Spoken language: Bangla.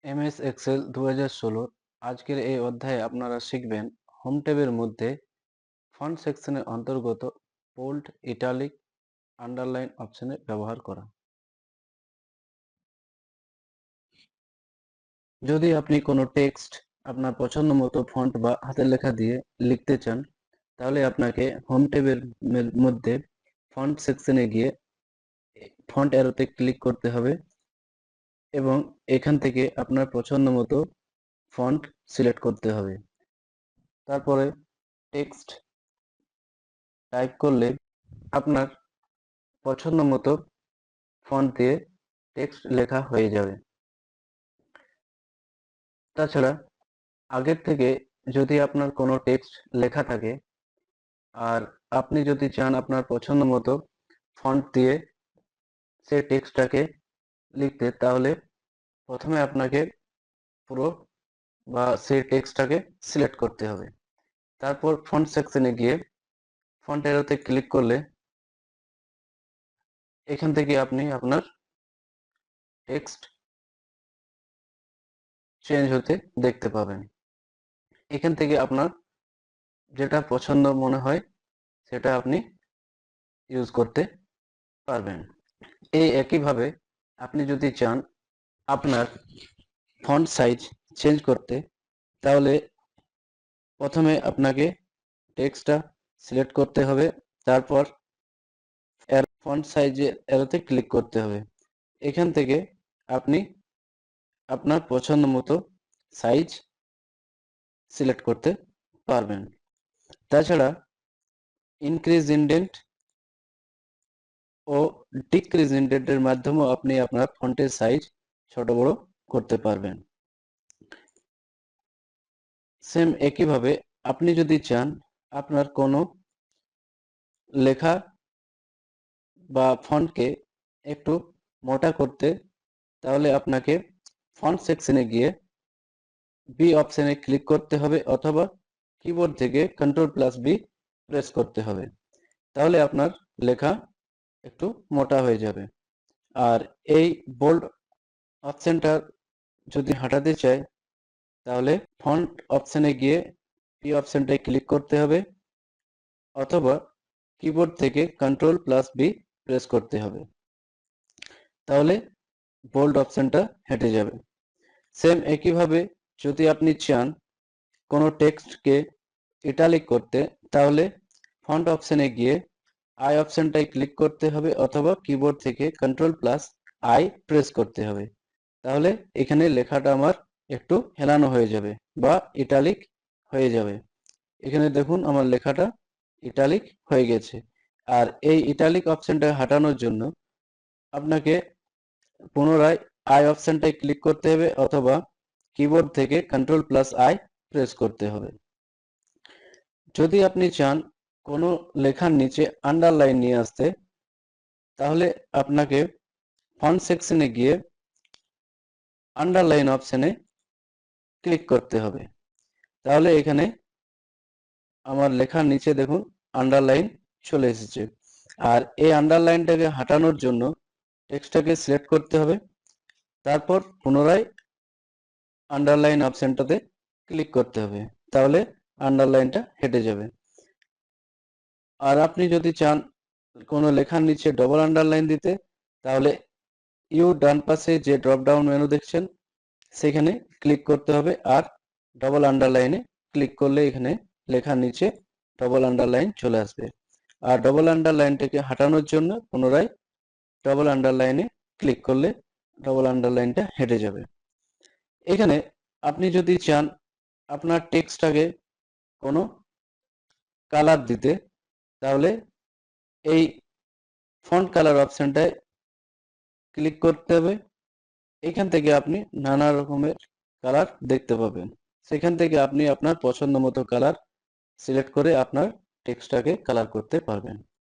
এমএস এক্সেল 2016 আজকের এই অধ্যায়ে আপনারা শিখবেন হোম ট্যাবের মধ্যে ফন্ট সেকশনের অন্তর্গত বোল্ড, ইটালিক, আন্ডারলাইন অপশনের ব্যবহার করা। যদি আপনি কোনো টেক্সট আপনার পছন্দ মতো ফন্ট বা হাতের লেখা দিয়ে লিখতে চান, তাহলে আপনাকে হোম ট্যাবের মধ্যে ফন্ট সেকশনে গিয়ে ফন্ট অ্যারোতে ক্লিক করতে হবে এবং এখান থেকে আপনার পছন্দ মতো ফন্ট সিলেক্ট করতে হবে। তারপরে টেক্সট টাইপ করলে আপনার পছন্দ মতো ফন্ট দিয়ে টেক্সট লেখা হয়ে যাবে। তাছাড়া আগের থেকে যদি আপনার কোনো টেক্সট লেখা থাকে আর আপনি যদি চান আপনার পছন্দ মতো ফন্ট দিয়ে সেই টেক্সটটাকে লিখতে, তাহলে প্রথমে আপনাকে পুরো বা সেই টেক্সটটাকে সিলেক্ট করতে হবে। তারপর ফন্ট সেকশনে গিয়ে ফন্ট অ্যারোতে ক্লিক করলে এখান থেকে আপনি আপনার টেক্সট চেঞ্জ হতে দেখতে পাবেন। এখান থেকে আপনার যেটা পছন্দ মনে হয় সেটা আপনি ইউজ করতে পারবেন। এই একইভাবে আপনি যদি চান আপনার ফন্ট সাইজ চেঞ্জ করতে, তাহলে প্রথমে আপনাকে টেক্সটটা সিলেক্ট করতে হবে, তারপর ফন্ট সাইজের অ্যারোতে ক্লিক করতে হবে। এখান থেকে আপনি আপনার পছন্দ মতো সাইজ সিলেক্ট করতে পারবেন। তাছাড়া ইনক্রিজ ইনডেন্ট ও ডিক্রিজ ইনডেন্টের মাধ্যমেও আপনি আপনার ফন্টের সাইজ ছোট বড় করতে পারবেন। সেম একইভাবে আপনি যদি চান আপনার কোনো লেখা বা ফন্টকে একটু মোটা করতে, তাহলে আপনাকে ফন্ট সেকশনে গিয়ে বি অপশনে ক্লিক করতে হবে অথবা কিবোর্ড থেকে Ctrl+B প্রেস করতে হবে। তাহলে আপনার লেখা একটু মোটা হয়ে যাবে। আর এই বোল্ড অপশনটা যদি হটাতে চাই, তাহলে ফন্ট অপশনে গিয়ে পি অপশনটায় ক্লিক করতে হবে অথবা কিবোর্ড থেকে Ctrl+B প্রেস করতে হবে। তাহলে বোল্ড অপশনটা হেঁটে যাবে। সেম একইভাবে যদি আপনি চান কোনো টেক্সটকে ইটালিক করতে, তাহলে ফন্ট অপশনে গিয়ে আই অপশনটায় ক্লিক করতে হবে অথবা কিবোর্ড থেকে Ctrl+I প্রেস করতে হবে। তাহলে এখানে লেখাটা আমার একটু হেলানো হয়ে যাবে বা ইটালিক হয়ে যাবে। এখানে দেখুন আমার লেখাটা ইটালিক হয়ে গেছে। আর এই ইটালিক অপশনটা হটানোর জন্য আপনাকে পুনরায় আই অপশনটায় ক্লিক করতে হবে অথবা কিবোর্ড থেকে Ctrl+I প্রেস করতে হবে। যদি আপনি চান কোনো লেখার নিচে আন্ডারলাইন নিয়ে আসতে, তাহলে আপনাকে ফন্ট সেকশনে গিয়ে আন্ডারলাইন অপশনে ক্লিক করতে হবে। তাহলে এখানে আমার লেখার নিচে দেখুন আন্ডারলাইন চলে এসেছে। আর এই আন্ডারলাইনটাকে হটানোর জন্য টেক্সটটাকে সিলেক্ট করতে হবে, তারপর পুনরায় আন্ডারলাইন অপশনটাতে ক্লিক করতে হবে। তাহলে আন্ডারলাইনটা হেঁটে যাবে। আর আপনি যদি চান কোনো লেখার নিচে ডবল আন্ডারলাইন দিতে, তাহলে ইউ ডান পাশে যে ড্রপ ডাউন মেনু দেখছেন সেখানে ক্লিক করতে হবে আর ডবল আন্ডারলাইনে ক্লিক করলে এখানে লেখার নিচে ডবল আন্ডারলাইন চলে আসবে। আর ডবল আন্ডারলাইনটাকে হটানোর জন্য পুনরায় ডবল আন্ডারলাইনে ক্লিক করলে ডবল আন্ডারলাইনটা হেঁটে যাবে। এখানে আপনি যদি চান আপনার টেক্সটটাকে কোনো কালার দিতে, তাহলে এই ফন্ট কালার অপশনটায় ক্লিক করতে হবে। এখান থেকে আপনি নানা রকমের কালার দেখতে পাবেন। সেখান থেকে আপনি আপনার পছন্দ মতো কালার সিলেক্ট করে আপনার টেক্সটটাকে কালার করতে পারবেন।